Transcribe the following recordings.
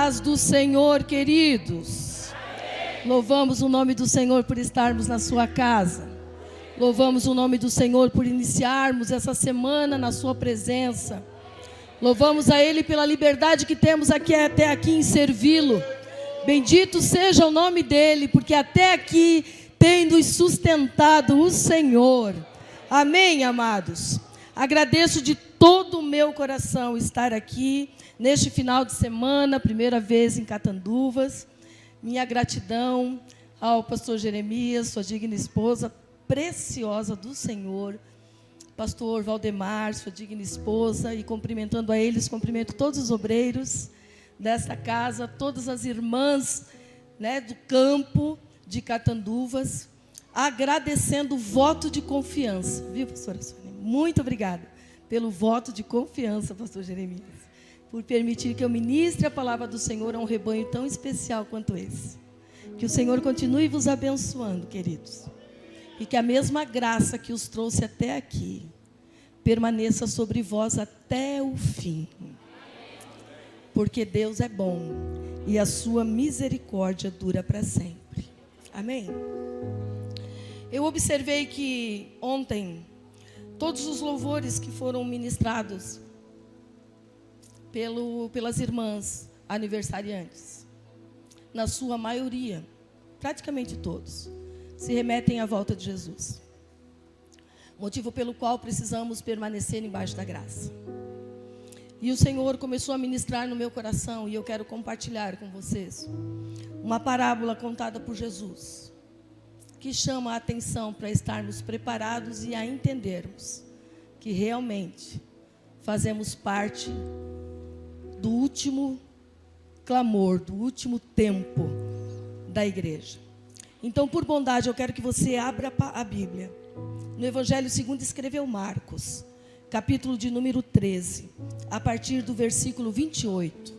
paz do Senhor, queridos. Louvamos o nome do Senhor por estarmos na sua casa. Louvamos o nome do Senhor por iniciarmos essa semana na sua presença. Louvamos a Ele pela liberdade que temos até aqui em servi-lo. Bendito seja o nome dEle, porque até aqui tem nos sustentado o Senhor. Amém, amados? Agradeço de todo o meu coração estar aqui neste final de semana, primeira vez em Catanduvas. Minha gratidão ao pastor Jeremias, sua digna esposa, preciosa do Senhor, pastor Valdemar, sua digna esposa, e cumprimentando a eles, cumprimento todos os obreiros desta casa, todas as irmãs, do campo de Catanduvas, agradecendo o voto de confiança, viu, pastora Sônia? Muito obrigada pelo voto de confiança, pastor Jeremias, por permitir que eu ministre a palavra do Senhor a um rebanho tão especial quanto esse. Que o Senhor continue vos abençoando, queridos. E que a mesma graça que os trouxe até aqui permaneça sobre vós até o fim. Porque Deus é bom e a sua misericórdia dura para sempre. Amém? Eu observei que ontem todos os louvores que foram ministrados pelas irmãs aniversariantes, na sua maioria, praticamente todos, se remetem à volta de Jesus. Motivo pelo qual precisamos permanecer embaixo da graça. E o Senhor começou a ministrar no meu coração, e eu quero compartilhar com vocês uma parábola contada por Jesus, que chama a atenção para estarmos preparados e a entendermos que realmente fazemos parte do último clamor, do último tempo da igreja. Então, por bondade, eu quero que você abra a Bíblia no Evangelho segundo escreveu Marcos, capítulo de número 13, a partir do versículo 28.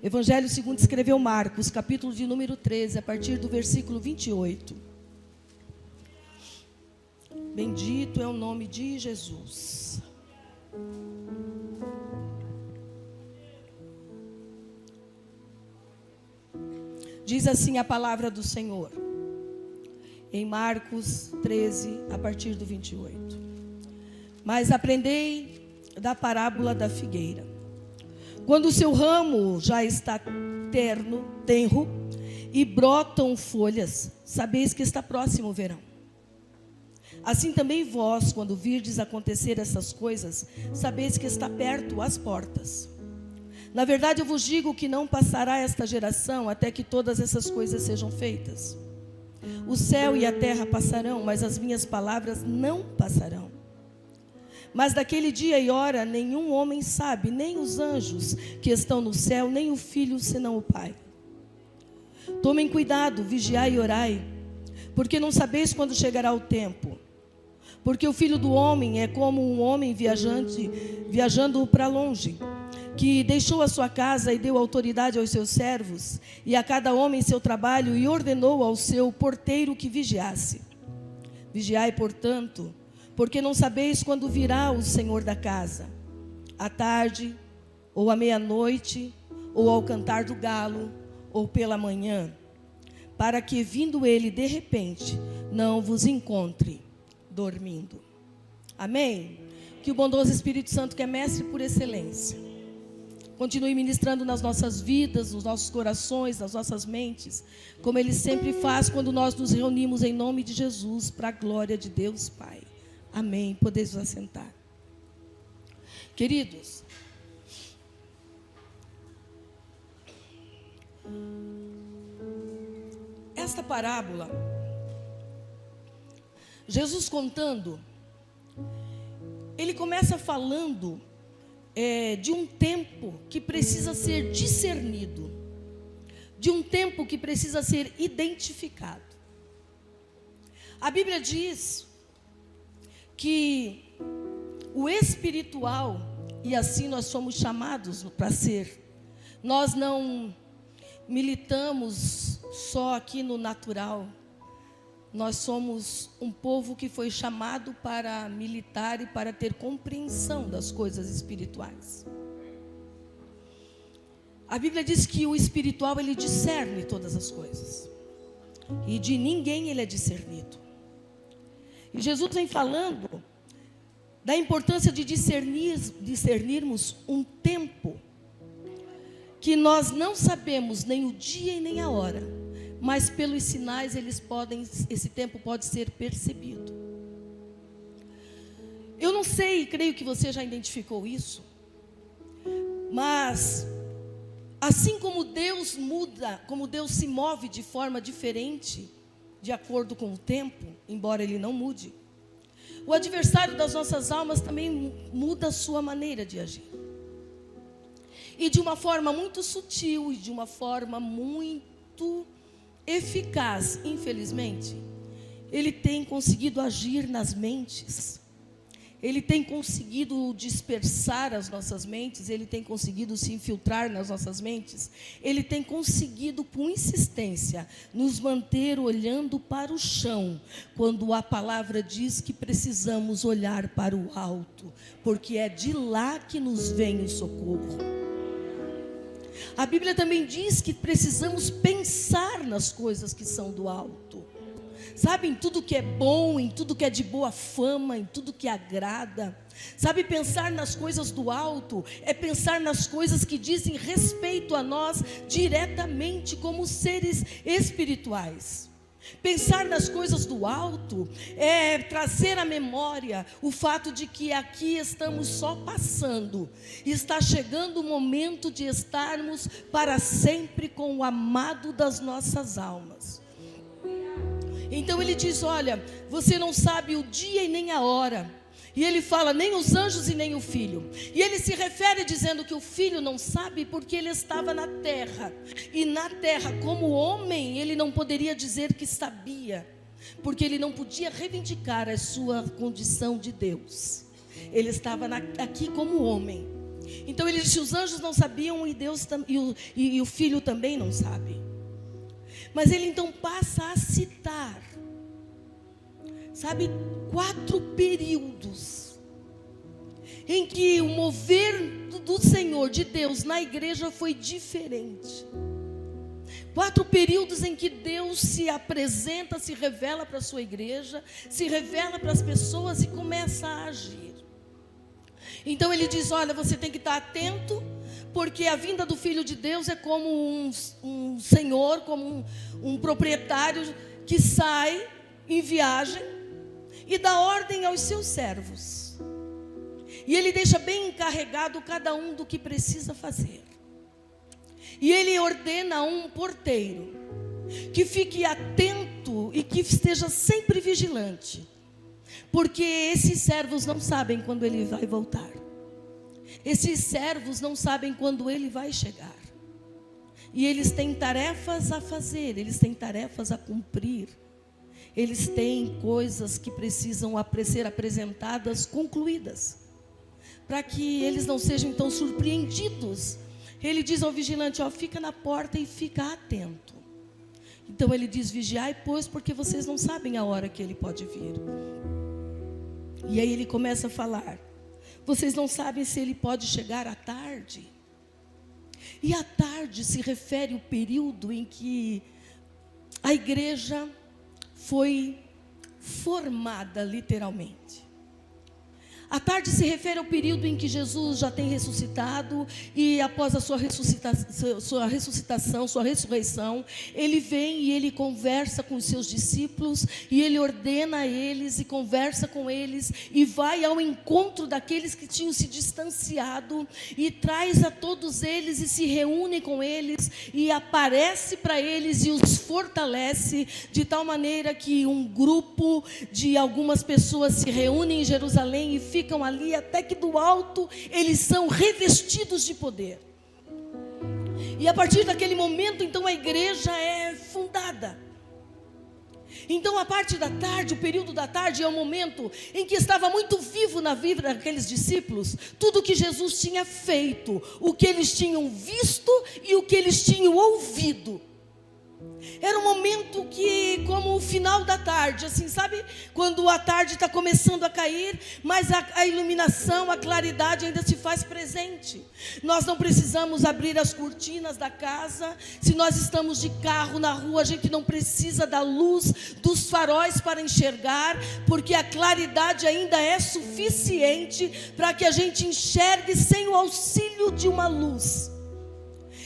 Evangelho segundo escreveu Marcos, capítulo de número 13, a partir do versículo 28. Bendito é o nome de Jesus. Diz assim a palavra do Senhor, em Marcos 13, a partir do 28. Mas aprendei da parábola da figueira. Quando o seu ramo já está tenro e brotam folhas, sabeis que está próximo o verão. Assim também vós, quando virdes acontecer essas coisas, sabeis que está perto as portas. Na verdade, eu vos digo que não passará esta geração até que todas essas coisas sejam feitas. O céu e a terra passarão, mas as minhas palavras não passarão. Mas daquele dia e hora nenhum homem sabe, nem os anjos que estão no céu, nem o Filho, senão o Pai. Tomem cuidado, vigiai e orai, porque não sabeis quando chegará o tempo. Porque o Filho do Homem é como um homem viajando para longe, que deixou a sua casa e deu autoridade aos seus servos, e a cada homem seu trabalho, e ordenou ao seu porteiro que vigiasse. Vigiai, portanto, porque não sabeis quando virá o Senhor da casa, à tarde, ou à meia-noite, ou ao cantar do galo, ou pela manhã, para que, vindo ele de repente, não vos encontre dormindo. Amém? Que o bondoso Espírito Santo, que é mestre por excelência, continue ministrando nas nossas vidas, nos nossos corações, nas nossas mentes, como Ele sempre faz quando nós nos reunimos em nome de Jesus, para a glória de Deus Pai. Amém. Podeis vos assentar. Queridos, esta parábola, Jesus contando, Ele começa falando de um tempo que precisa ser discernido, de um tempo que precisa ser identificado. A Bíblia diz que o espiritual, e assim nós somos chamados para ser, nós não militamos só aqui no natural, nós somos um povo que foi chamado para militar e para ter compreensão das coisas espirituais. A Bíblia diz que o espiritual, ele discerne todas as coisas. E de ninguém ele é discernido. E Jesus vem falando da importância de discernirmos um tempo que nós não sabemos nem o dia e nem a hora, mas pelos sinais esse tempo pode ser percebido. Eu não sei, creio que você já identificou isso, mas assim como Deus muda, como Deus se move de forma diferente, de acordo com o tempo, embora Ele não mude, o adversário das nossas almas também muda a sua maneira de agir. E de uma forma muito sutil e de uma forma muito eficaz, infelizmente, ele tem conseguido agir nas mentes. Ele tem conseguido dispersar as nossas mentes, ele tem conseguido se infiltrar nas nossas mentes, ele tem conseguido, com insistência, nos manter olhando para o chão, quando a palavra diz que precisamos olhar para o alto, porque é de lá que nos vem o socorro. A Bíblia também diz que precisamos pensar nas coisas que são do alto. Sabe, em tudo que é bom, em tudo que é de boa fama, em tudo que agrada. Sabe, pensar nas coisas do alto é pensar nas coisas que dizem respeito a nós diretamente como seres espirituais. Pensar nas coisas do alto é trazer à memória o fato de que aqui estamos só passando. Está chegando o momento de estarmos para sempre com o amado das nossas almas. Então ele diz, olha, você não sabe o dia e nem a hora. E ele fala, nem os anjos e nem o filho. E ele se refere dizendo que o filho não sabe porque ele estava na terra. E na terra, como homem, ele não poderia dizer que sabia. Porque ele não podia reivindicar a sua condição de Deus. Ele estava aqui como homem. Então ele disse, os anjos não sabiam e Deus e o filho também não sabe. Mas ele então passa a citar, sabe, 4 períodos em que o mover do Senhor, de Deus, na igreja foi diferente. 4 períodos em que Deus se apresenta, se revela para a sua igreja, se revela para as pessoas e começa a agir. Então ele diz, olha, você tem que estar atento, porque a vinda do Filho de Deus é como um senhor, como um proprietário que sai em viagem e dá ordem aos seus servos. E ele deixa bem encarregado cada um do que precisa fazer. E ele ordena a um porteiro que fique atento e que esteja sempre vigilante, porque esses servos não sabem quando ele vai voltar. Esses servos não sabem quando ele vai chegar. E eles têm tarefas a fazer, eles têm tarefas a cumprir. Eles têm coisas que precisam ser apresentadas, concluídas, para que eles não sejam então surpreendidos. Ele diz ao vigilante, ó, fica na porta e fica atento. Então ele diz, vigiai, pois, porque vocês não sabem a hora que ele pode vir. E aí ele começa a falar, vocês não sabem se ele pode chegar à tarde. E à tarde se refere ao período em que a igreja foi formada, literalmente. A tarde se refere ao período em que Jesus já tem ressuscitado e após a sua ressuscitação, sua ressurreição, ele vem e ele conversa com os seus discípulos e ele ordena a eles e conversa com eles e vai ao encontro daqueles que tinham se distanciado e traz a todos eles e se reúne com eles e aparece para eles e os fortalece de tal maneira que um grupo de algumas pessoas se reúnem em Jerusalém e ficam ali até que do alto eles são revestidos de poder. E a partir daquele momento, então, a igreja é fundada. Então, a parte da tarde, o período da tarde é o momento em que estava muito vivo na vida daqueles discípulos tudo que Jesus tinha feito, o que eles tinham visto e o que eles tinham ouvido. Era um momento que, como o final da tarde, assim, sabe? Quando a tarde está começando a cair, mas a iluminação, a claridade ainda se faz presente. Nós não precisamos abrir as cortinas da casa. Se nós estamos de carro na rua, a gente não precisa da luz dos faróis para enxergar, porque a claridade ainda é suficiente para que a gente enxergue sem o auxílio de uma luz.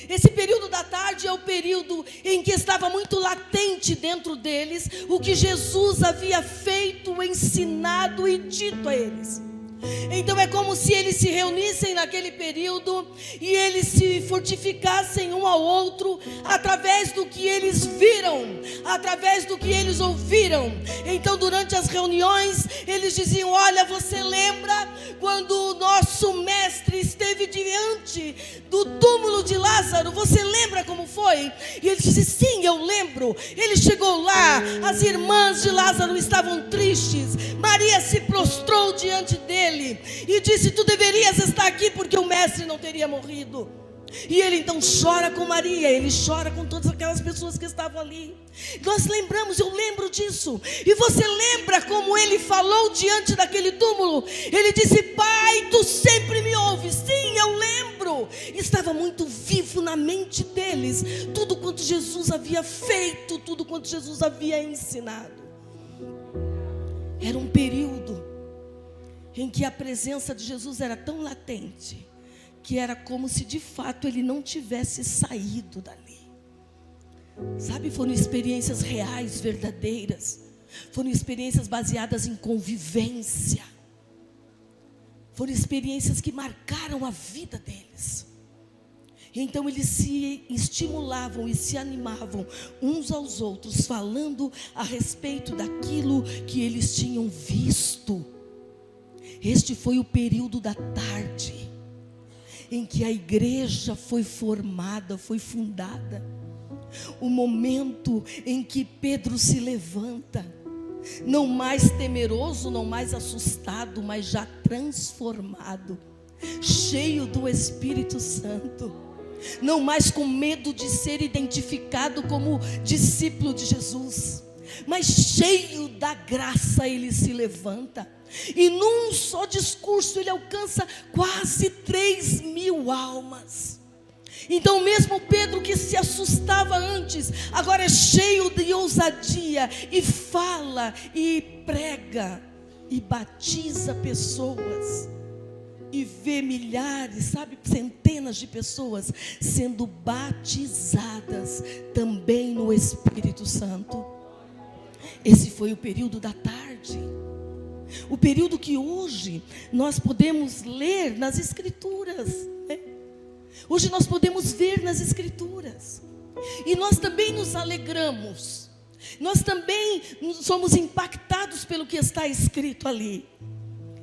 Esse período da tarde é o período em que estava muito latente dentro deles o que Jesus havia feito, ensinado e dito a eles. Então é como se eles se reunissem naquele período e eles se fortificassem um ao outro através do que eles viram, através do que eles ouviram. Então durante as reuniões eles diziam: olha, você lembra quando o nosso mestre esteve diante do túmulo de Lázaro? Você lembra como foi? E ele disse: sim, eu lembro. Ele chegou lá, as irmãs de Lázaro estavam tristes, Maria se prostrou diante dele e disse: tu deverias estar aqui, porque o mestre não teria morrido. E ele então chora com Maria, ele chora com todas aquelas pessoas que estavam ali. Nós lembramos, eu lembro disso. E você lembra como ele falou diante daquele túmulo? Ele disse: pai, tu sempre me ouves. Sim, eu lembro. Estava muito vivo na mente deles tudo quanto Jesus havia feito, tudo quanto Jesus havia ensinado. Era um período em que a presença de Jesus era tão latente, que era como se de fato ele não tivesse saído dali. Sabe, foram experiências reais, verdadeiras. Foram experiências baseadas em convivência. Foram experiências que marcaram a vida deles. Então eles se estimulavam e se animavam uns aos outros, falando a respeito daquilo que eles tinham visto. Este foi o período da tarde, em que a igreja foi formada, foi fundada. O momento em que Pedro se levanta, não mais temeroso, não mais assustado, mas já transformado, cheio do Espírito Santo, não mais com medo de ser identificado como discípulo de Jesus, mas cheio da graça. Ele se levanta e num só discurso ele alcança quase 3.000 almas. Então mesmo Pedro, que se assustava antes, agora é cheio de ousadia e fala e prega e batiza pessoas, e vê milhares, sabe, centenas de pessoas sendo batizadas também no Espírito Santo. Esse foi o período da tarde, o período que hoje nós podemos ler nas Escrituras, né? Hoje nós podemos ver nas Escrituras, e nós também nos alegramos, nós também somos impactados pelo que está escrito ali.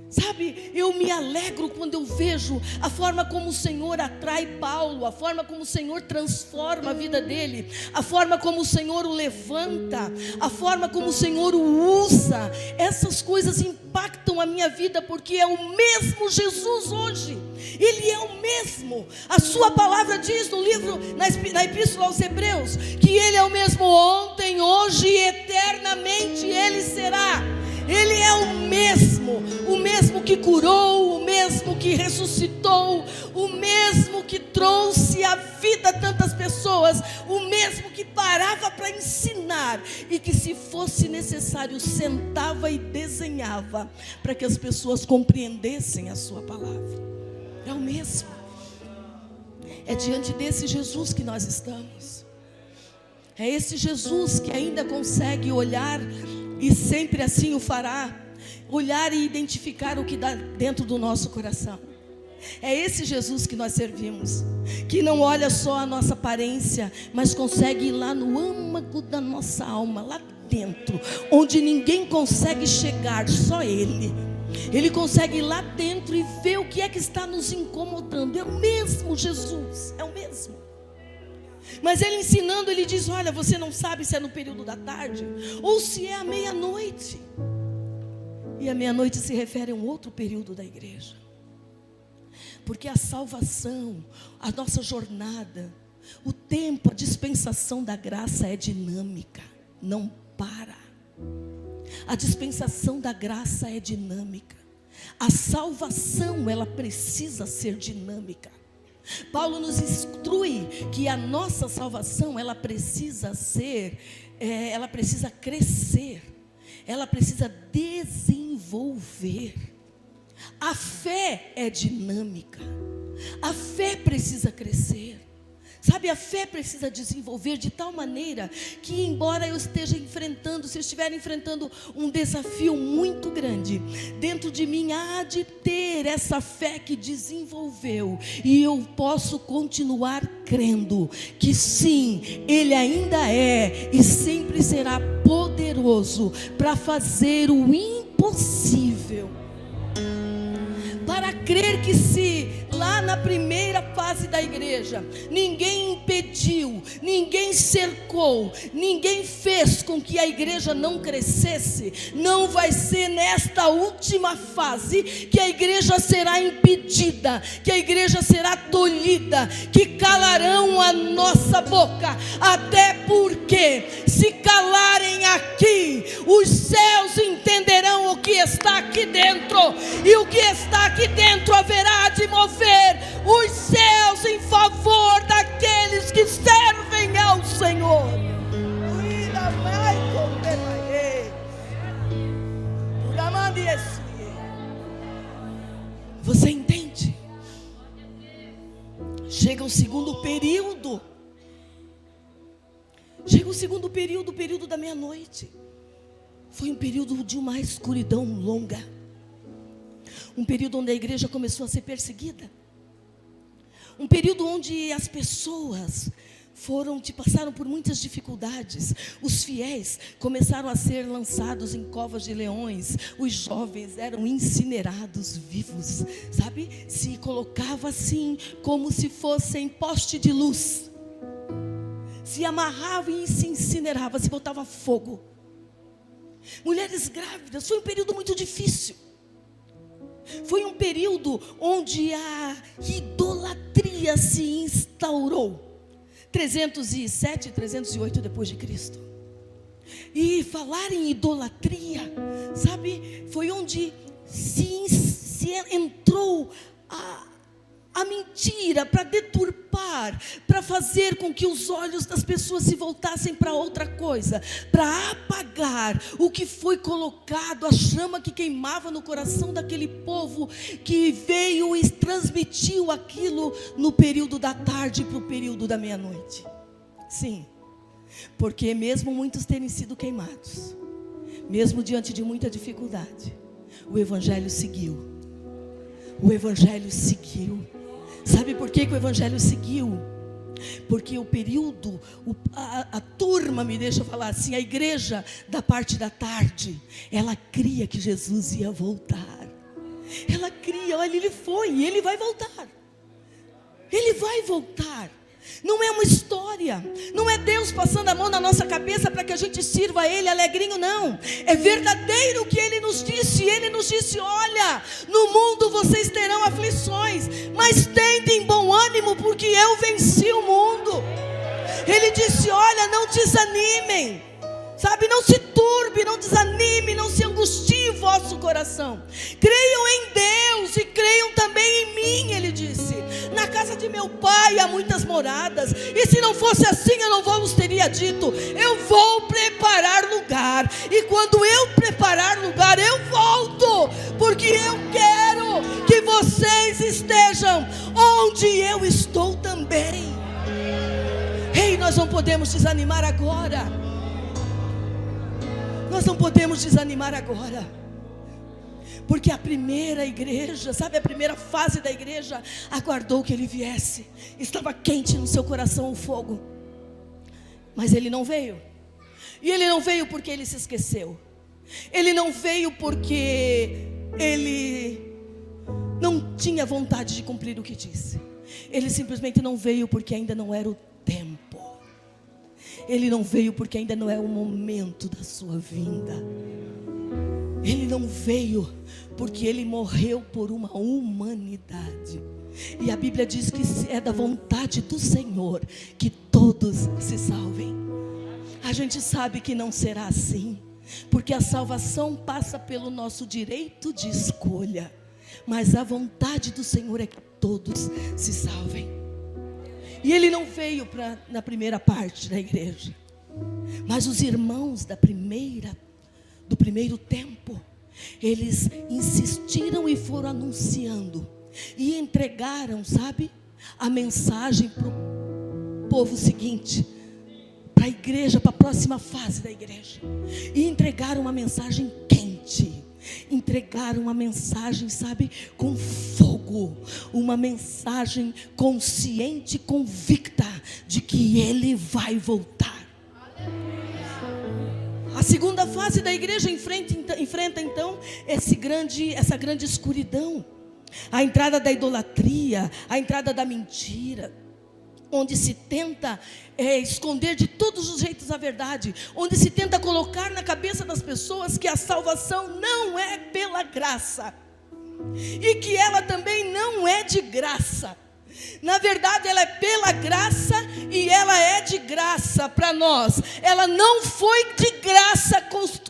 Sabe, eu me alegro quando eu vejo a forma como o Senhor atrai Paulo, a forma como o Senhor transforma a vida dele, a forma como o Senhor o levanta, a forma como o Senhor o usa. Essas coisas impactam a minha vida, porque é o mesmo Jesus hoje. Ele é o mesmo. A sua palavra diz no livro, na Epístola aos Hebreus, que Ele é o mesmo ontem, hoje e eternamente Ele será. Ele é o mesmo que curou, o mesmo que ressuscitou, o mesmo que trouxe à vida tantas pessoas, o mesmo que parava para ensinar e que, se fosse necessário, sentava e desenhava para que as pessoas compreendessem a sua palavra. É o mesmo. É diante desse Jesus que nós estamos. É esse Jesus que ainda consegue olhar, e sempre assim o fará, olhar e identificar o que dá dentro do nosso coração. É esse Jesus que nós servimos, que não olha só a nossa aparência, mas consegue ir lá no âmago da nossa alma, lá dentro, onde ninguém consegue chegar, só Ele. Ele consegue ir lá dentro e ver o que é que está nos incomodando. É o mesmo Jesus, é o mesmo. Mas ele ensinando, ele diz: olha, você não sabe se é no período da tarde ou se é à meia-noite. E a meia-noite se refere a um outro período da igreja, porque a salvação, a nossa jornada, O tempo, a dispensação da graça é dinâmica, não para. A dispensação da graça é dinâmica. A salvação, ela precisa ser dinâmica. Paulo nos instrui que a nossa salvação, ela precisa ser, ela precisa crescer, ela precisa desenvolver. A fé é dinâmica, a fé precisa crescer. Sabe, a fé precisa desenvolver de tal maneira que, embora eu esteja enfrentando, se eu estiver enfrentando um desafio muito grande, dentro de mim há de ter essa fé que desenvolveu, e eu posso continuar crendo que sim, Ele ainda é e sempre será poderoso para fazer o impossível. Para crer que se lá na primeira fase da igreja ninguém impediu, ninguém cercou, ninguém fez com que a igreja não crescesse, não vai ser nesta última fase que a igreja será impedida, que a igreja será tolhida, que calarão a nossa boca, até porque se calarem aqui, os céus entenderão o que está aqui dentro, e o que está aqui dentro haverá de mover os céus em favor daqueles que servem ao Senhor. Você entende? Chega o segundo período. Chega o segundo período, o período da meia-noite. Foi um período de uma escuridão longa. Um período onde a igreja começou a ser perseguida. Um período onde as pessoas passaram por muitas dificuldades. Os fiéis começaram a ser lançados em covas de leões. Os jovens eram incinerados vivos. Sabe? Se colocava assim, como se fossem poste de luz. Se amarrava e se incinerava, se botava fogo. Mulheres grávidas, foi um período muito difícil. Foi um período onde a idolatria se instaurou. 307, 308 depois de Cristo. E falar em idolatria, sabe, foi onde se entrou a mentira para deturpar, para fazer com que os olhos das pessoas se voltassem para outra coisa, para apagar o que foi colocado, a chama que queimava no coração daquele povo que veio e transmitiu aquilo no período da tarde para o período da meia-noite. Sim, porque mesmo muitos terem sido queimados, mesmo diante de muita dificuldade, o Evangelho seguiu. O Evangelho seguiu. Sabe por que o Evangelho seguiu? Porque o período, a turma, me deixa falar assim, a igreja da parte da tarde, ela cria que Jesus ia voltar. Ela cria, olha, ele foi e ele vai voltar. Ele vai voltar. Não é uma história, não é Deus passando a mão na nossa cabeça para que a gente sirva a Ele alegrinho, não. É verdadeiro o que Ele nos disse. Ele nos disse, olha, no mundo vocês terão aflições, mas tendem bom ânimo, porque eu venci o mundo. Ele disse, olha, não desanimem, sabe, não se turbe, não desanime, não se angustie o vosso coração. Creiam em Deus e creiam também em mim, Ele disse. Na casa de meu pai há muitas moradas, e se não fosse assim eu não vos teria dito, eu vou preparar lugar, e quando eu preparar lugar eu volto, porque eu quero que vocês estejam onde eu estou também. Ei, nós não podemos desanimar agora. Nós não podemos desanimar agora. Porque a primeira igreja, sabe, a primeira fase da igreja, aguardou que ele viesse. Estava quente no seu coração o fogo. Mas ele não veio. E ele não veio porque ele se esqueceu. Ele não veio porque ele não tinha vontade de cumprir o que disse. Ele simplesmente não veio porque ainda não era o tempo. Ele não veio porque ainda não é o momento da sua vinda. Ele não veio porque ele morreu por uma humanidade. E a Bíblia diz que é da vontade do Senhor que todos se salvem. A gente sabe que não será assim, porque a salvação passa pelo nosso direito de escolha. Mas a vontade do Senhor é que todos se salvem. E Ele não veio na primeira parte da igreja, mas os irmãos do primeiro tempo, eles insistiram e foram anunciando. E entregaram, sabe, a mensagem para o povo seguinte, para a igreja, para a próxima fase da igreja. E entregaram uma mensagem quente. Entregaram uma mensagem, sabe, com fogo. Uma mensagem consciente, convicta de que Ele vai voltar. A segunda fase da igreja enfrenta então essa grande escuridão. A entrada da idolatria, a entrada da mentira, onde se tenta esconder de todos os jeitos a verdade, onde se tenta colocar na cabeça das pessoas que a salvação não é pela graça, e que ela também não é de graça. Na verdade, ela é pela graça e ela é de graça para nós. Ela não foi de graça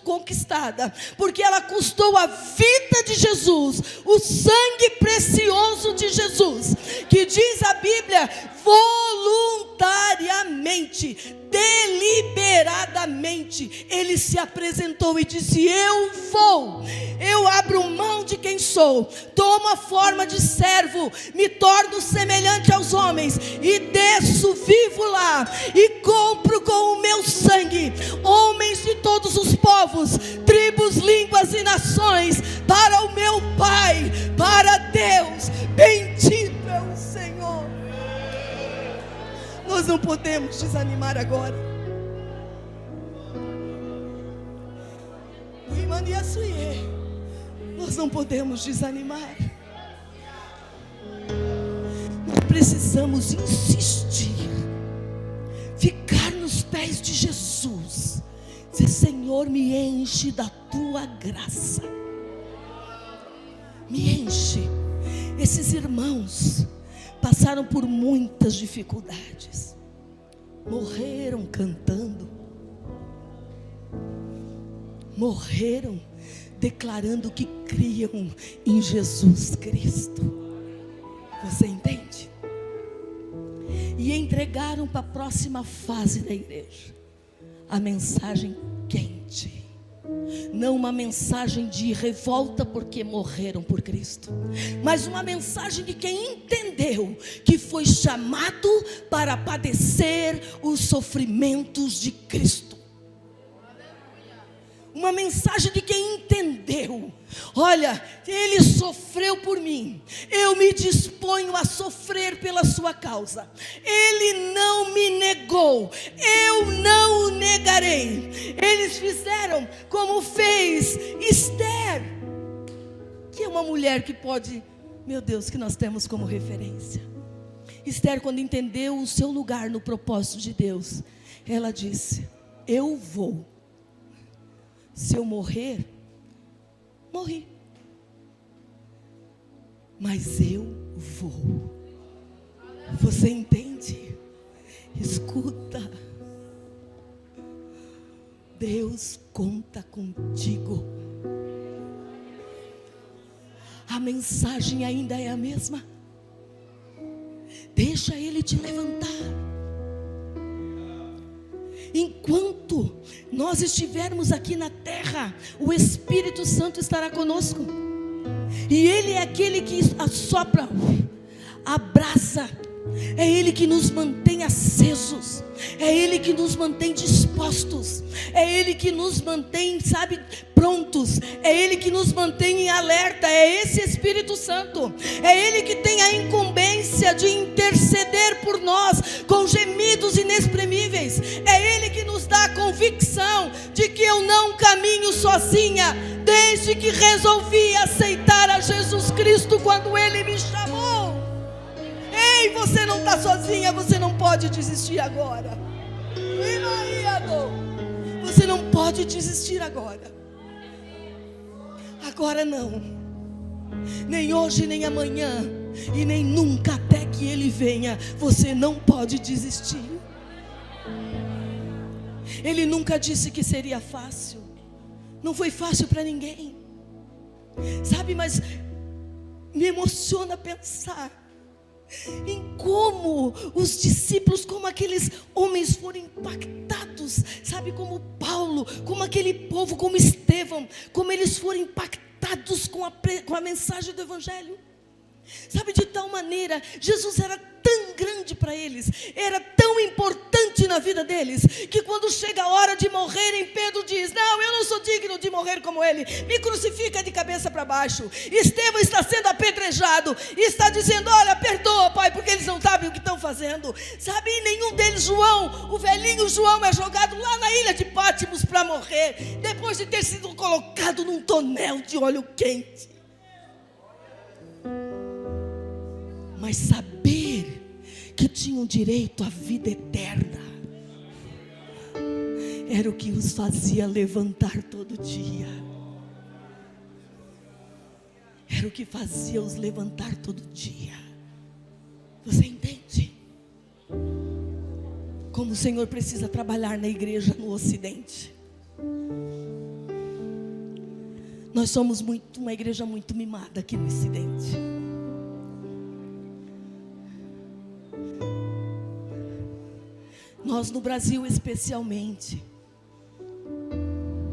conquistada, porque ela custou a vida de Jesus, o sangue precioso de Jesus, que diz a Bíblia, voluntariamente, deliberadamente, Ele se apresentou e disse: eu abro mão de quem sou, tomo a forma de servo, me torno semelhante aos homens, e desço vivo lá, e compro com o meu sangue, homens de todos os povos, tribos, línguas e nações, para o meu Pai, para Deus. Bendito é o Senhor. Nós não podemos desanimar agora. Nós não podemos desanimar. Nós precisamos insistir, ficar nos pés de Jesus, dizer: Senhor, me enche da tua graça, me enche. Esses irmãos passaram por muitas dificuldades, morreram cantando, morreram declarando que criam em Jesus Cristo. Você entende? E entregaram para a próxima fase da igreja a mensagem quente. Não uma mensagem de revolta porque morreram por Cristo, mas uma mensagem de quem entendeu que foi chamado para padecer os sofrimentos de Cristo. Uma mensagem de quem entendeu: olha, Ele sofreu por mim, eu me disponho a sofrer pela sua causa. Ele não me negou, eu não o negarei. Eles fizeram como fez Esther, que é uma mulher que pode, meu Deus, que nós temos como referência. Esther, quando entendeu o seu lugar no propósito de Deus, ela disse: eu vou. Se eu morrer, morri, mas eu vou. Você entende? Escuta, Deus conta contigo. A mensagem ainda é a mesma. Deixa Ele te levantar. Enquanto nós estivermos aqui na terra, o Espírito Santo estará conosco. E Ele é aquele que assopra, abraça. É Ele que nos mantém acesos. É Ele que nos mantém dispostos. É Ele que nos mantém, sabe, prontos. É Ele que nos mantém em alerta. É esse Espírito Santo. É Ele que tem a incumbência de interceder por nós com gemidos inexprimíveis. É Ele que nos dá a convicção de que eu não caminho sozinha, desde que resolvi aceitar a Jesus Cristo quando Ele me chamou. Ei, você não está sozinha, você não pode desistir agora. Você não pode desistir agora. Agora não. Nem hoje, nem amanhã. e nem nunca até que Ele venha. Você não pode desistir. Ele nunca disse que seria fácil. Não foi fácil para ninguém, sabe, mas me emociona pensar em como os discípulos, como aqueles homens foram impactados, sabe, como Paulo, como aquele povo, como Estevão, como eles foram impactados com a mensagem do Evangelho. Sabe, de tal maneira, Jesus era tão grande para eles, era tão importante na vida deles, que quando chega a hora de morrerem, Pedro diz: não, eu não sou digno de morrer como ele, me crucifica de cabeça para baixo. Estevão está sendo apedrejado, e está dizendo: olha, perdoa, Pai, porque eles não sabem o que estão fazendo. Sabe, e nenhum deles, João, o velhinho João, é jogado lá na ilha de Pátimos para morrer, depois de ter sido colocado num tonel de óleo quente. Mas saber que tinham direito à vida eterna era o que os fazia levantar todo dia. Era o que fazia os levantar todo dia. Você entende? Como o Senhor precisa trabalhar na igreja no Ocidente. Nós somos uma igreja muito mimada aqui no Ocidente. Nós no Brasil especialmente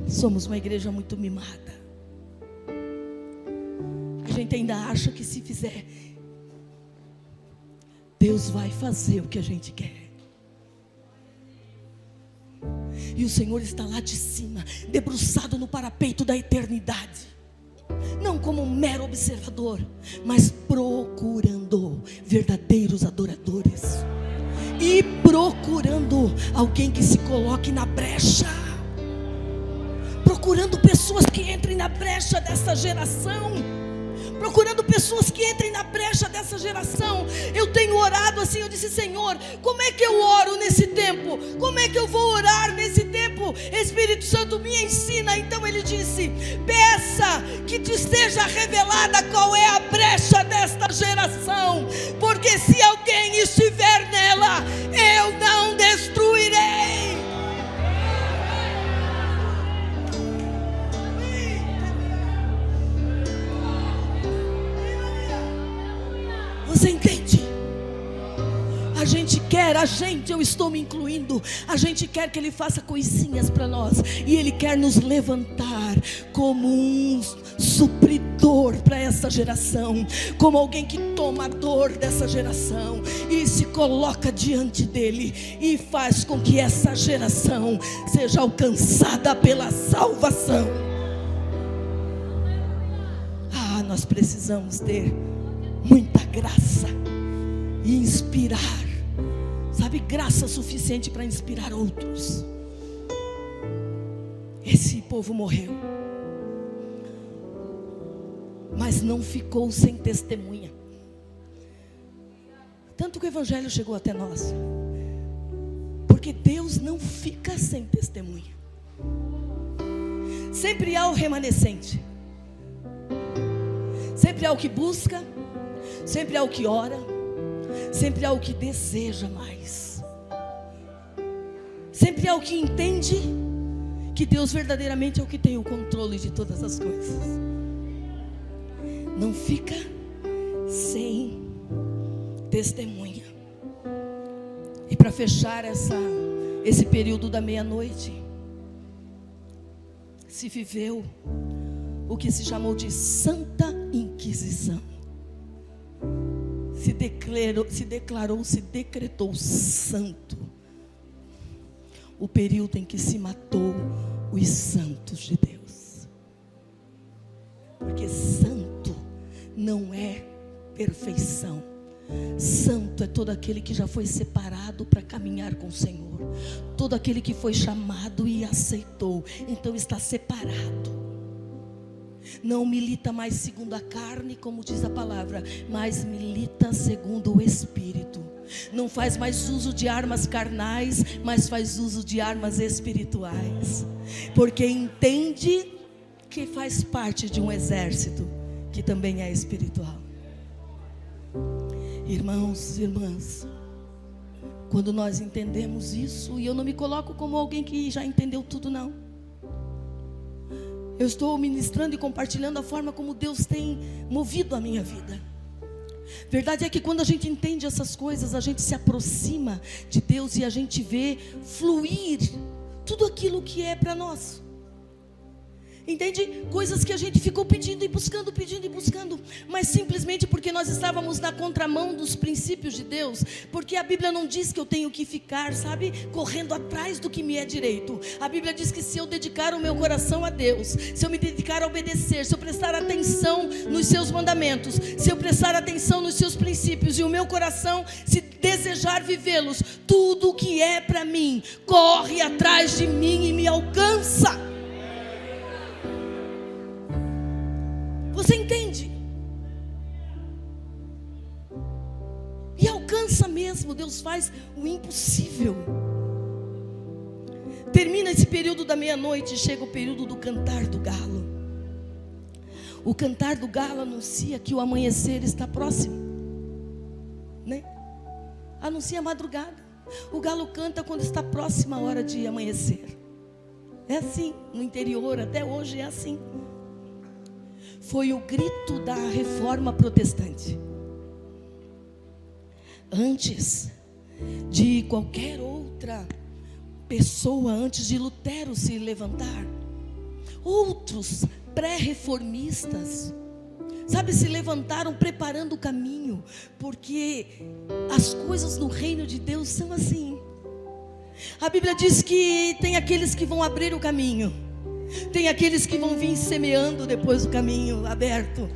somos uma igreja muito mimada. A gente ainda acha que se fizer, Deus vai fazer o que a gente quer. E o Senhor está lá de cima, debruçado no parapeito da eternidade, não como um mero observador, mas procurando verdadeiros adoradores. E procurando alguém que se coloque na brecha, procurando pessoas que entrem na brecha dessa geração, procurando pessoas que entrem na brecha dessa geração. Eu tenho orado assim, eu disse: Senhor, como é que eu oro nesse tempo? Como é que eu vou orar nesse tempo? Espírito Santo, me ensina. Então ele disse: peça que te seja revelada qual é a brecha desta geração, porque se alguém estiver nela, eu não destruirei. Você entende? Eu estou me incluindo, a gente quer que Ele faça coisinhas para nós, e Ele quer nos levantar como um supridor para essa geração, como alguém que toma a dor dessa geração e se coloca diante dEle e faz com que essa geração seja alcançada pela salvação. Nós precisamos ter muita graça e inspirar, sabe, graça suficiente para inspirar outros. Esse povo morreu, mas não ficou sem testemunha. Tanto que o Evangelho chegou até nós, porque Deus não fica sem testemunha. Sempre há o remanescente, sempre há o que busca, sempre há o que ora, sempre há o que deseja mais, sempre há o que entende que Deus verdadeiramente é o que tem o controle de todas as coisas. Não fica sem testemunha. E para fechar esse período da meia-noite, se viveu o que se chamou de Santa Inquisição. Se decretou santo o período em que se matou os santos de Deus. Porque santo não é perfeição. Santo é todo aquele que já foi separado para caminhar com o Senhor, todo aquele que foi chamado e aceitou, então está separado. Não milita mais segundo a carne, como diz a palavra, mas milita segundo o Espírito. Não faz mais uso de armas carnais, mas faz uso de armas espirituais, porque entende que faz parte de um exército que também é espiritual. Irmãos, irmãs, quando nós entendemos isso, e eu não me coloco como alguém que já entendeu tudo, não. Eu estou ministrando e compartilhando a forma como Deus tem movido a minha vida. Verdade é que quando a gente entende essas coisas, a gente se aproxima de Deus e a gente vê fluir tudo aquilo que é para nós. Entende? Coisas que a gente ficou pedindo e buscando, mas simplesmente porque nós estávamos na contramão dos princípios de Deus, porque a Bíblia não diz que eu tenho que ficar, sabe, correndo atrás do que me é direito. A Bíblia diz que se eu dedicar o meu coração a Deus, se eu me dedicar a obedecer, se eu prestar atenção nos seus mandamentos, se eu prestar atenção nos seus princípios e o meu coração se desejar vivê-los, tudo o que é para mim corre atrás de mim e me alcança. Você entende? E alcança mesmo. Deus faz o impossível. Termina esse período da meia-noite, chega o período do cantar do galo. O cantar do galo anuncia que o amanhecer está próximo, né? Anuncia a madrugada. O galo canta quando está próxima a hora de amanhecer. É assim, no interior, até hoje é assim. Foi o grito da reforma protestante. Antes de qualquer outra pessoa, antes de Lutero se levantar, outros pré-reformistas, sabe, se levantaram preparando o caminho, porque as coisas no reino de Deus são assim. A Bíblia diz que tem aqueles que vão abrir o caminho, tem aqueles que vão vir semeando depois do caminho aberto,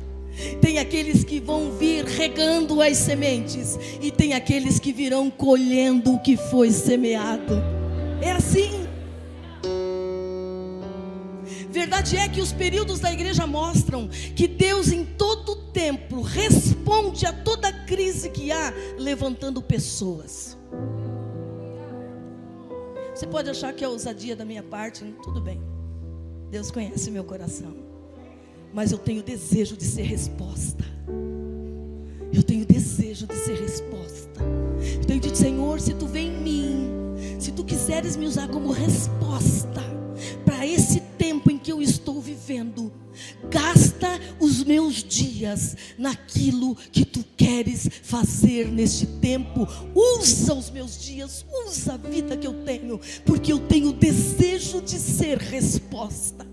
tem aqueles que vão vir regando as sementes, e tem aqueles que virão colhendo o que foi semeado. É assim. Verdade é que os períodos da igreja mostram que Deus em todo tempo responde a toda crise que há, levantando pessoas. Você pode achar que é ousadia da minha parte, tudo bem. Deus conhece meu coração, mas eu tenho desejo de ser resposta. Eu tenho desejo de ser resposta. Eu tenho dito: Senhor, se tu vem em mim, se tu quiseres me usar como resposta para esse tempo em que eu estou vivendo, gasta os meus dias naquilo que tu queres fazer neste tempo. Usa os meus dias, usa a vida que eu tenho, porque eu tenho desejo de ser resposta.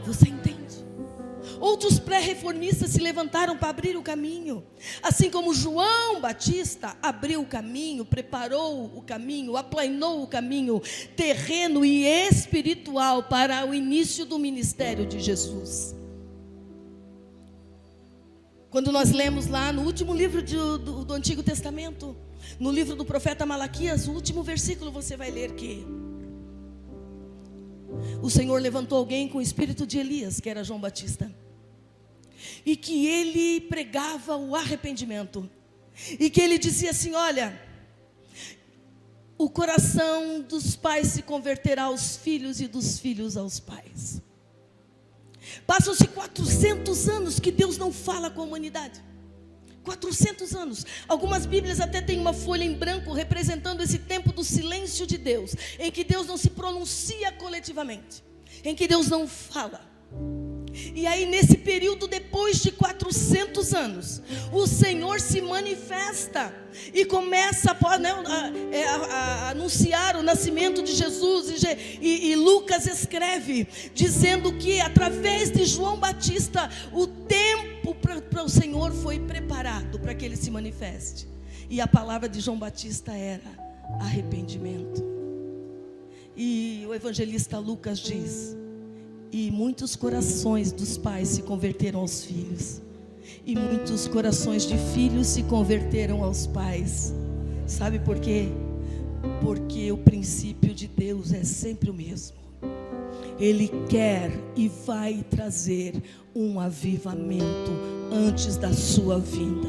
Você entende? Outros pré-reformistas se levantaram para abrir o caminho, assim como João Batista abriu o caminho, preparou o caminho, aplainou o caminho terreno e espiritual para o início do ministério de Jesus. Quando nós lemos lá no último livro do Antigo Testamento, no livro do profeta Malaquias, o último versículo, você vai ler que o Senhor levantou alguém com o espírito de Elias, que era João Batista, e que ele pregava o arrependimento, e que ele dizia assim: olha, o coração dos pais se converterá aos filhos e dos filhos aos pais. Passam-se 400 anos que Deus não fala com a humanidade. 400 anos. Algumas Bíblias até têm uma folha em branco representando esse tempo do silêncio de Deus, em que Deus não se pronuncia coletivamente, em que Deus não fala. E aí, nesse período, depois de 400 anos, o Senhor se manifesta e começa a anunciar o nascimento de Jesus. E Lucas escreve dizendo que através de João Batista o tempo para o Senhor foi preparado para que ele se manifeste. E a palavra de João Batista era arrependimento. E o evangelista Lucas diz: e muitos corações dos pais se converteram aos filhos, e muitos corações de filhos se converteram aos pais. Sabe por quê? Porque o princípio de Deus é sempre o mesmo. Ele quer e vai trazer um avivamento antes da sua vinda.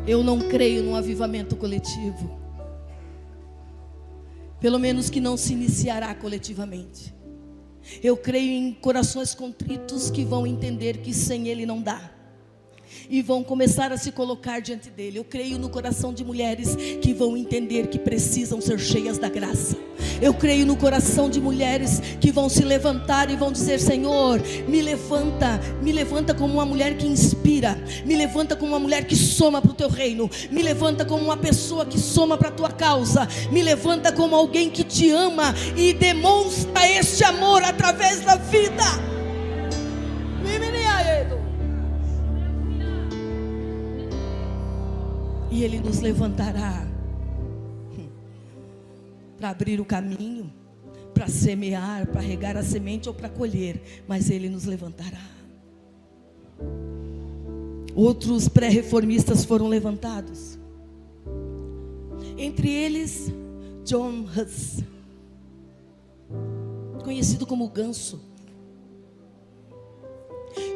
Eu não creio num avivamento coletivo, pelo menos que não se iniciará coletivamente. Eu creio em corações contritos que vão entender que sem Ele não dá, e vão começar a se colocar diante dele. Eu creio no coração de mulheres que vão entender que precisam ser cheias da graça. Eu creio no coração de mulheres que vão se levantar e vão dizer: Senhor, me levanta como uma mulher que inspira, me levanta como uma mulher que soma para o teu reino, me levanta como uma pessoa que soma para a tua causa, me levanta como alguém que te ama e demonstra este amor através da vida. E Ele nos levantará para abrir o caminho, para semear, para regar a semente ou para colher, mas Ele nos levantará. Outros pré-reformistas foram levantados, entre eles John Huss, conhecido como Ganso,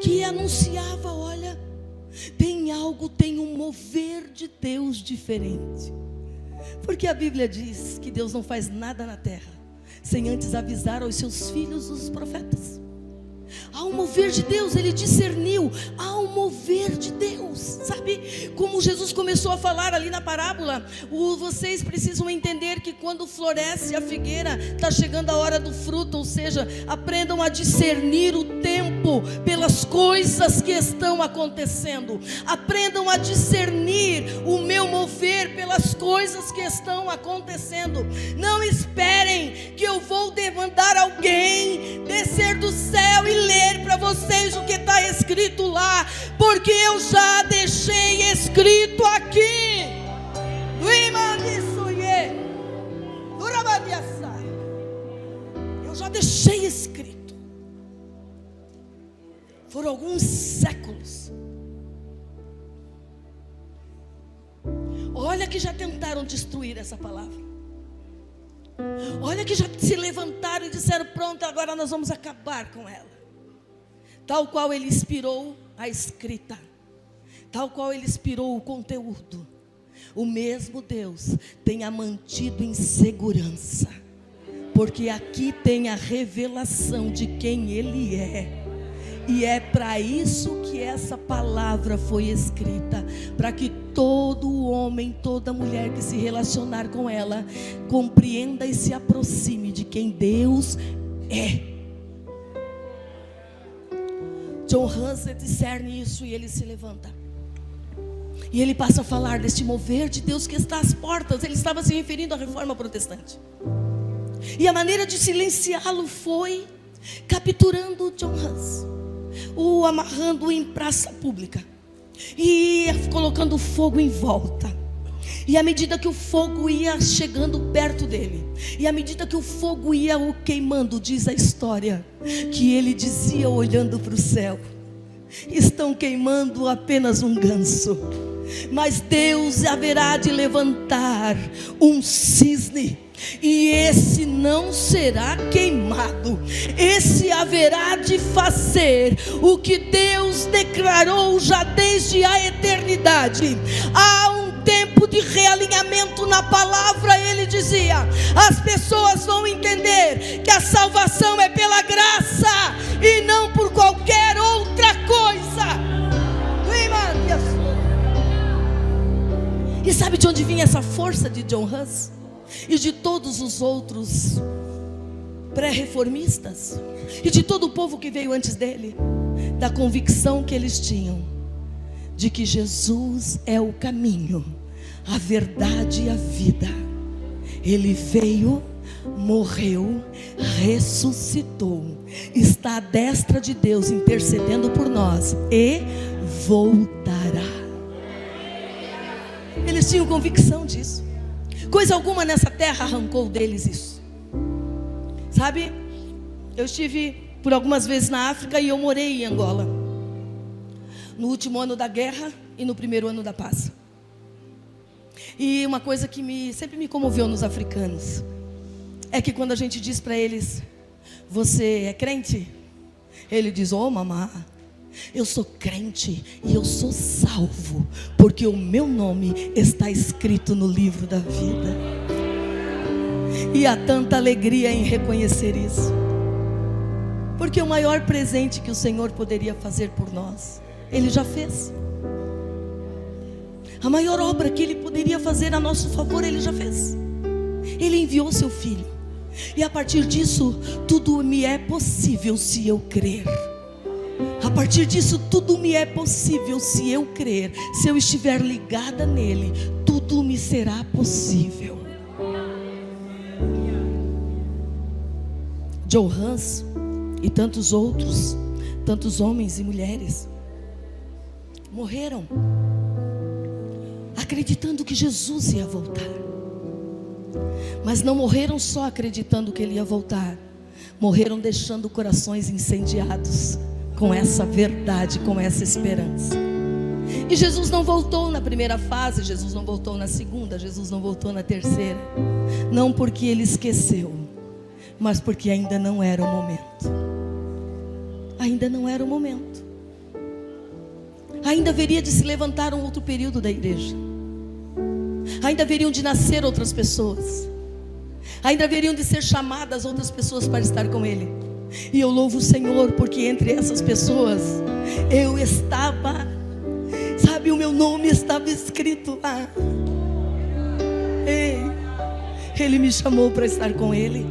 que anunciava: olha, tem um mover de Deus diferente. Porque a Bíblia diz que Deus não faz nada na terra sem antes avisar aos seus filhos, os profetas. Há um mover de Deus, ele discerniu, há um mover de Deus, sabe? Como Jesus começou a falar ali na parábola, vocês precisam entender que quando floresce a figueira, está chegando a hora do fruto, ou seja, aprendam a discernir o tempo pelas coisas que estão acontecendo, aprendam a discernir o meu mover pelas coisas que estão acontecendo. Não esperem que eu vou demandar alguém descer do céu e ler para vocês o que está escrito lá, porque eu já deixei escrito aqui. Eu já deixei escrito. Foram alguns séculos. Olha que já tentaram destruir essa palavra. Olha que já se levantaram e disseram: pronto, agora nós vamos acabar com ela. Tal qual Ele inspirou a escrita, tal qual Ele inspirou o conteúdo, o mesmo Deus tem a mantido em segurança, porque aqui tem a revelação de quem Ele é. E é para isso que essa palavra foi escrita, para que todo homem, toda mulher que se relacionar com ela, compreenda e se aproxime de quem Deus é. John Huss discerne isso e ele se levanta. E ele passa a falar deste mover de Deus que está às portas. Ele estava se referindo à reforma protestante. E a maneira de silenciá-lo foi capturando John Huss, o amarrando em praça pública e colocando fogo em volta. E à medida que o fogo ia chegando perto dele, e à medida que o fogo ia o queimando, diz a história, que ele dizia olhando para o céu: estão queimando apenas um ganso, mas Deus haverá de levantar um cisne, e esse não será queimado. Esse haverá de fazer o que Deus declarou já desde a eternidade. Há um tempo de realinhamento na palavra. Ele dizia: as pessoas vão entender que a salvação é pela graça e não por qualquer outra coisa. E sabe de onde vinha essa força de John Huss e de todos os outros pré-reformistas e de todo o povo que veio antes dele? Da convicção que eles tinham de que Jesus é o caminho, a verdade e a vida. Ele veio, morreu, ressuscitou, está à destra de Deus intercedendo por nós e voltará. Eles tinham convicção disso. Coisa alguma nessa terra arrancou deles isso. Sabe, eu estive por algumas vezes na África e eu morei em Angola, no último ano da guerra e no primeiro ano da paz. E uma coisa que sempre me comoveu nos africanos é que quando a gente diz para eles: você é crente? Ele diz: ô mamá, eu sou crente e eu sou salvo, porque o meu nome está escrito no livro da vida. E há tanta alegria em reconhecer isso. Porque o maior presente que o Senhor poderia fazer por nós, Ele já fez. A maior obra que Ele poderia fazer a nosso favor, Ele já fez. Ele enviou seu Filho. E a partir disso, tudo me é possível se eu crer. A partir disso, tudo me é possível se eu crer. Se eu estiver ligada nele, tudo me será possível. Joe Hans e tantos outros, tantos homens e mulheres, morreram acreditando que Jesus ia voltar. Mas não morreram só acreditando que Ele ia voltar, morreram deixando corações incendiados com essa verdade, com essa esperança. E Jesus não voltou na primeira fase, Jesus não voltou na segunda, Jesus não voltou na terceira. Não porque Ele esqueceu, mas porque ainda não era o momento. Ainda não era o momento. Ainda haveria de se levantar um outro período da igreja. Ainda haveriam de nascer outras pessoas. Ainda haveriam de ser chamadas outras pessoas para estar com Ele. E eu louvo o Senhor, porque entre essas pessoas eu estava, sabe, o meu nome estava escrito lá. Ei, Ele me chamou para estar com Ele.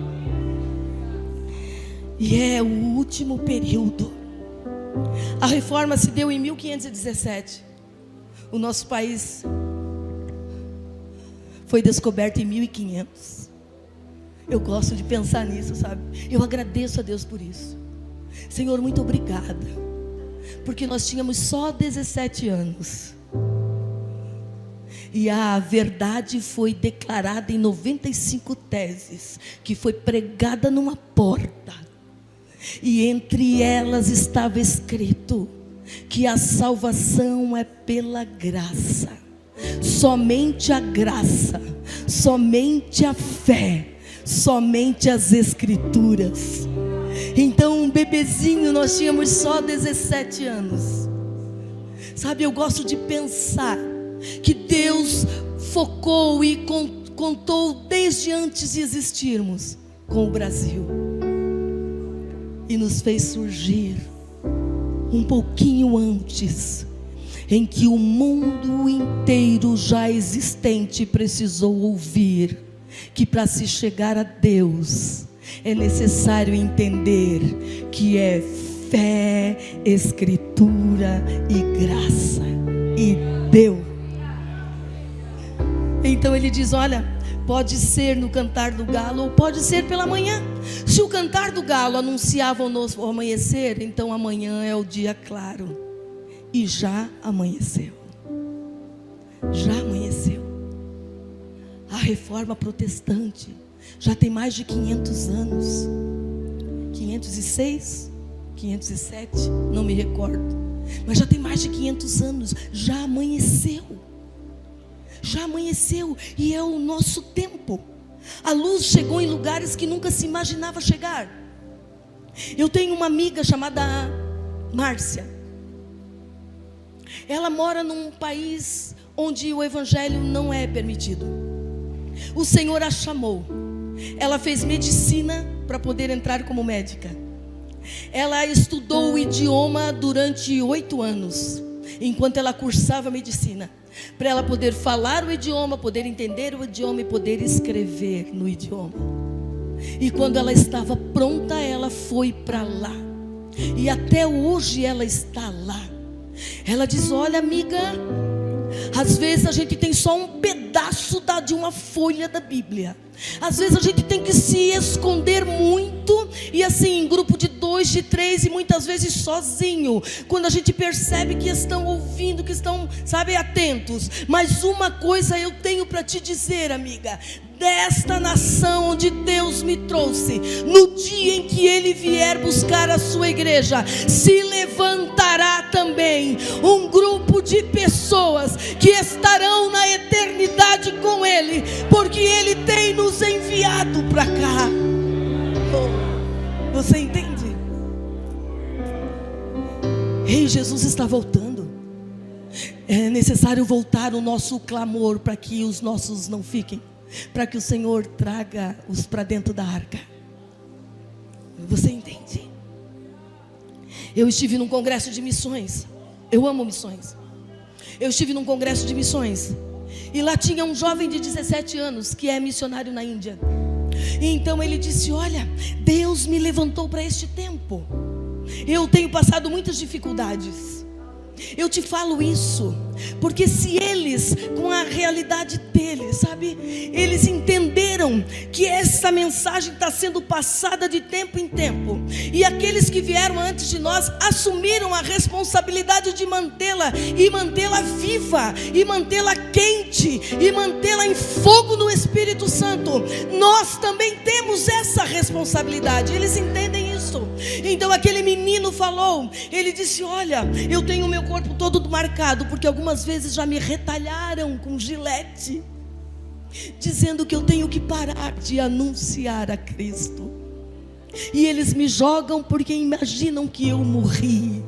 E é o último período. A reforma se deu em 1517. O nosso país foi descoberto em 1500. Eu gosto de pensar nisso, sabe? Eu agradeço a Deus por isso. Senhor, muito obrigada, porque nós tínhamos só 17 anos. E a verdade foi declarada em 95 teses, que foi pregada numa porta. E entre elas estava escrito que a salvação é pela graça. Somente a graça, somente a fé, somente as escrituras. Então, um bebezinho, nós tínhamos só 17 anos. Sabe, eu gosto de pensar que Deus focou e contou desde antes de existirmos com o Brasil. E nos fez surgir um pouquinho antes, em que o mundo inteiro já existente precisou ouvir que para se chegar a Deus é necessário entender que é fé, escritura e graça. E deu. Então ele diz, olha, pode ser no cantar do galo ou pode ser pela manhã. Se o cantar do galo anunciava o novo amanhecer, então amanhã é o dia claro. E já amanheceu. Já amanheceu. A reforma protestante já tem mais de 500 anos. 506, 507, não me recordo. Mas já tem mais de 500 anos. Já amanheceu. Já amanheceu e é o nosso tempo. A luz chegou em lugares que nunca se imaginava chegar. Eu tenho uma amiga chamada Márcia. Ela mora num país onde o evangelho não é permitido. O Senhor a chamou. Ela fez medicina para poder entrar como médica. Ela estudou o idioma durante 8 anos, enquanto ela cursava medicina, para ela poder falar o idioma, poder entender o idioma e poder escrever no idioma. E quando ela estava pronta, ela foi para lá. E até hoje ela está lá. Ela diz, olha amiga, às vezes a gente tem só um pedaço de uma folha da Bíblia. Às vezes a gente tem que se esconder muito, e assim, em grupo de 2, de 3, e muitas vezes sozinho, quando a gente percebe que estão ouvindo, que estão, sabe, atentos. Mas uma coisa eu tenho para te dizer, amiga: desta nação onde Deus me trouxe, no dia em que Ele vier buscar a sua igreja, se levantará também um grupo de pessoas que estarão na eternidade com Ele, porque Ele tem nos enviado para cá. Você entende? Ei, Jesus está voltando. É necessário voltar o nosso clamor para que os nossos não fiquem, para que o Senhor traga-os para dentro da arca. Você entende? Eu estive num congresso de missões. Eu amo missões. Eu estive num congresso de missões. E lá tinha um jovem de 17 anos que é missionário na Índia. E então ele disse: olha, Deus me levantou para este tempo. Eu tenho passado muitas dificuldades. Eu te falo isso porque se eles, com a realidade deles, sabe, eles entenderam que essa mensagem está sendo passada de tempo em tempo, e aqueles que vieram antes de nós assumiram a responsabilidade de mantê-la, e mantê-la viva, e mantê-la quente, e mantê-la em fogo no Espírito Santo. Nós também temos essa responsabilidade. Eles entendem isso. Então aquele menino falou, ele disse: olha, eu tenho o meu corpo todo marcado, porque algumas vezes já me retalharam com gilete, dizendo que eu tenho que parar de anunciar a Cristo. E eles me jogam porque imaginam que eu morri.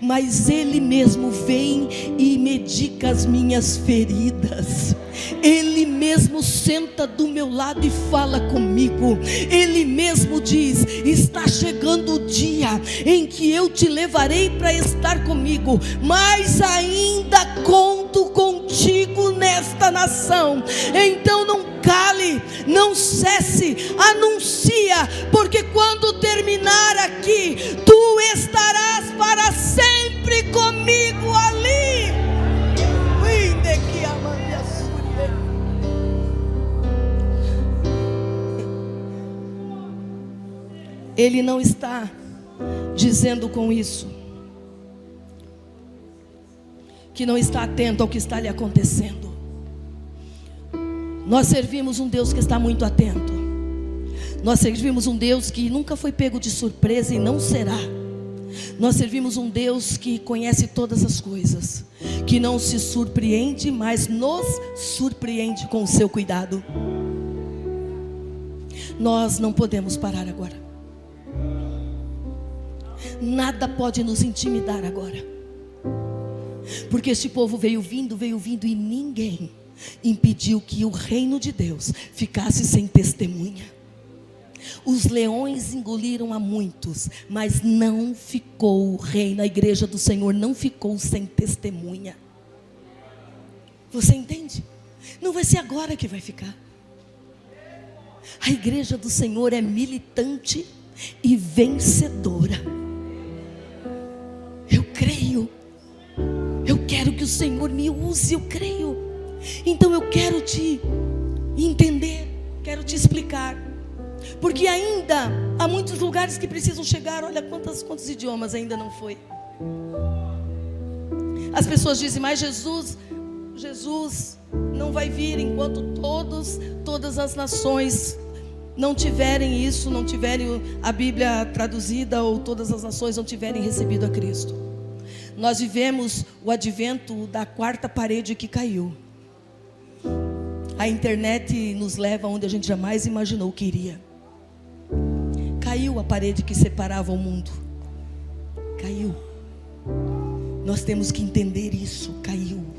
Mas Ele mesmo vem e medica as minhas feridas. Ele mesmo senta do meu lado e fala comigo. Ele mesmo diz: está chegando o dia em que eu te levarei para estar comigo, mas ainda conto contigo nesta nação. Então não cale, não cesse, anuncia, porque quando terminar aqui, tu estarás para sempre comigo ali. Ele não está dizendo com isso que não está atento ao que está lhe acontecendo. Nós servimos um Deus que está muito atento. Nós servimos um Deus que nunca foi pego de surpresa e não será. Nós servimos um Deus que conhece todas as coisas, que não se surpreende, mas nos surpreende com o seu cuidado. Nós não podemos parar agora. Nada pode nos intimidar agora, porque este povo veio vindo e ninguém impediu que o reino de Deus ficasse sem testemunha. Os leões engoliram a muitos, mas não ficou o reino, a igreja do Senhor não ficou sem testemunha. Você entende? Não vai ser agora que vai ficar. A igreja do Senhor é militante e vencedora. Eu creio. Eu quero que o Senhor me use, eu creio. Então eu quero te entender, quero te explicar. Porque ainda há muitos lugares que precisam chegar. Olha quantos idiomas ainda não foi. As pessoas dizem: mas Jesus não vai vir enquanto todas as nações não tiverem isso, não tiverem a Bíblia traduzida, ou todas as nações não tiverem recebido a Cristo. Nós vivemos o advento da quarta parede que caiu. A internet nos leva onde a gente jamais imaginou que iria. Caiu a parede que separava o mundo. Caiu. Nós temos que entender isso. Caiu.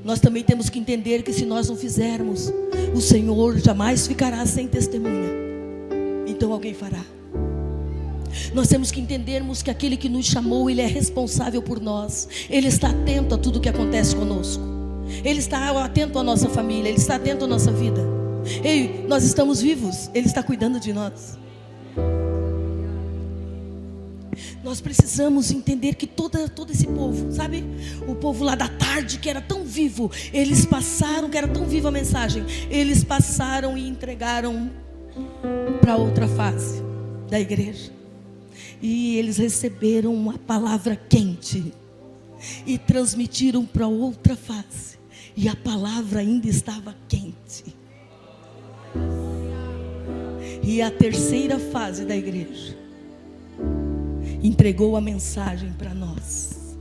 Nós também temos que entender que se nós não fizermos, o Senhor jamais ficará sem testemunha. Então alguém fará. Nós temos que entendermos que aquele que nos chamou, Ele é responsável por nós. Ele está atento a tudo que acontece conosco. Ele está atento à nossa família. Ele está atento à nossa vida. Ei, nós estamos vivos. Ele está cuidando de nós. Nós precisamos entender que todo esse povo, sabe? O povo lá da tarde, que era tão vivo, eles passaram, que era tão viva a mensagem, eles passaram e entregaram para outra fase da igreja. E eles receberam uma palavra quente e transmitiram para outra fase. E a palavra ainda estava quente. E a terceira fase da igreja entregou a mensagem para nós.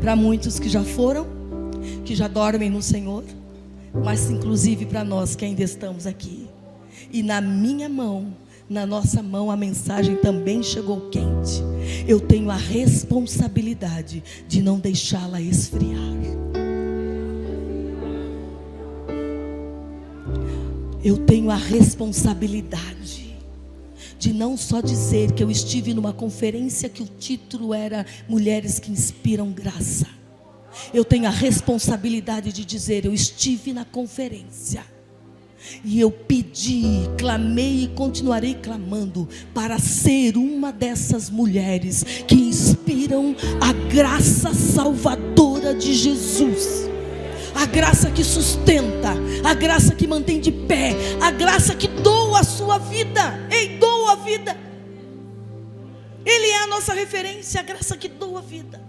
Para muitos que já foram, que já dormem no Senhor, mas inclusive para nós que ainda estamos aqui. E na minha mão, na nossa mão, a mensagem também chegou quente. Eu tenho a responsabilidade de não deixá-la esfriar. Eu tenho a responsabilidade de não só dizer que eu estive numa conferência que o título era Mulheres que Inspiram Graça. Eu tenho a responsabilidade de dizer: eu estive na conferência e eu pedi, clamei e continuarei clamando para ser uma dessas mulheres que inspiram a graça salvadora de Jesus. A graça que sustenta, a graça que mantém de pé, a graça que doa a sua vida. Ei, doa a vida. Ele é a nossa referência, a graça que doa a vida.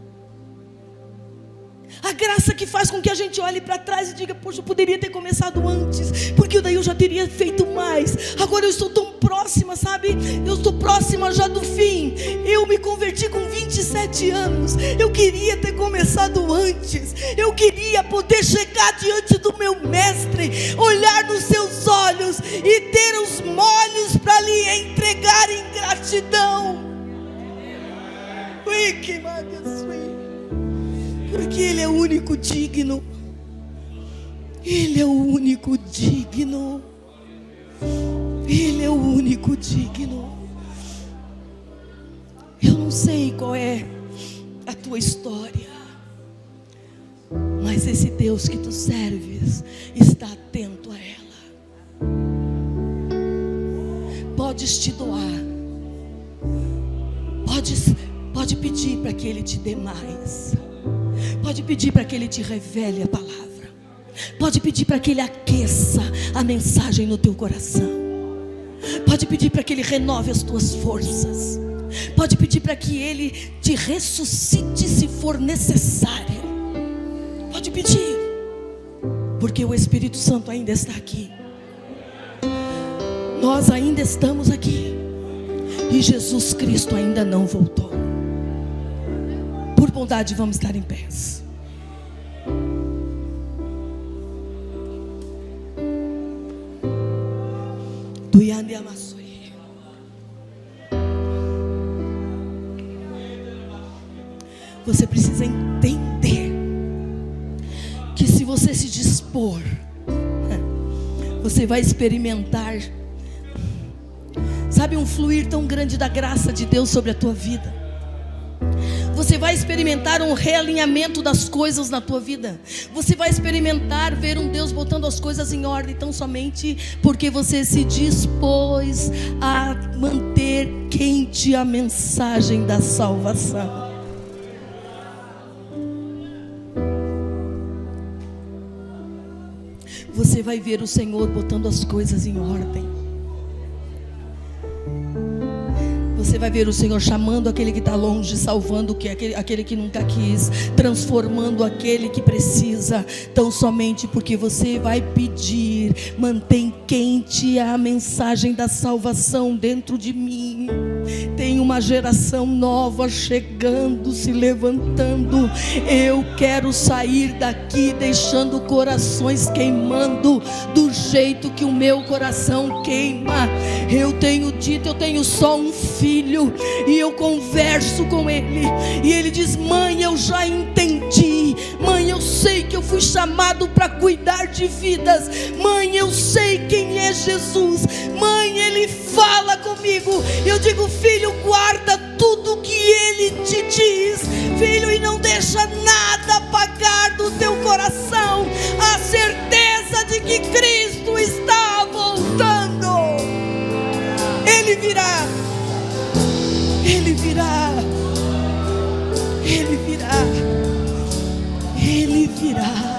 A graça que faz com que a gente olhe para trás e diga: poxa, eu poderia ter começado antes, porque daí eu já teria feito mais. Agora eu estou tão próxima, sabe? Eu estou próxima já do fim. Eu me converti com 27 anos. Eu queria ter começado antes. Eu queria poder chegar diante do meu mestre, olhar nos seus olhos e ter os molhos para lhe entregar em gratidão. Porque Ele é o único digno. Ele é o único digno. Ele é o único digno. Eu não sei qual é a tua história, mas esse Deus que tu serves está atento a ela. Podes te doar. Pode pedir para que Ele te dê mais. Pode pedir para que Ele te revele a palavra. Pode pedir para que Ele aqueça a mensagem no teu coração. Pode pedir para que Ele renove as tuas forças. Pode pedir para que Ele te ressuscite se for necessário. Pode pedir, porque o Espírito Santo ainda está aqui. Nós ainda estamos aqui e Jesus Cristo ainda não voltou. Por bondade, vamos estar em pé. Você precisa entender que se você se dispor, você vai experimentar, sabe, um fluir tão grande da graça de Deus sobre a tua vida. Você vai experimentar um realinhamento das coisas na tua vida. Você vai experimentar ver um Deus botando as coisas em ordem, tão somente porque você se dispôs a manter quente a mensagem da salvação. Você vai ver o Senhor botando as coisas em ordem. Você vai ver o Senhor chamando aquele que está longe, salvando aquele que nunca quis, transformando aquele que precisa, tão somente porque você vai pedir. Mantém quente a mensagem da salvação dentro de mim. Tem uma geração nova chegando, se levantando. Eu quero sair daqui deixando corações queimando do jeito que o meu coração queima. Eu tenho dito, eu tenho só um filho e eu converso com ele e ele diz: mãe, eu já entendi. Mãe, eu sei que eu fui chamado para cuidar de vidas. Mãe, eu sei quem é Jesus. Mãe, ele fala comigo. Eu digo: filho, guarda tudo que ele te diz, filho, e não deixa nada apagar do teu coração a certeza de que Cristo está voltando. Ele virá. Ele virá. Ele virá. Ele virá.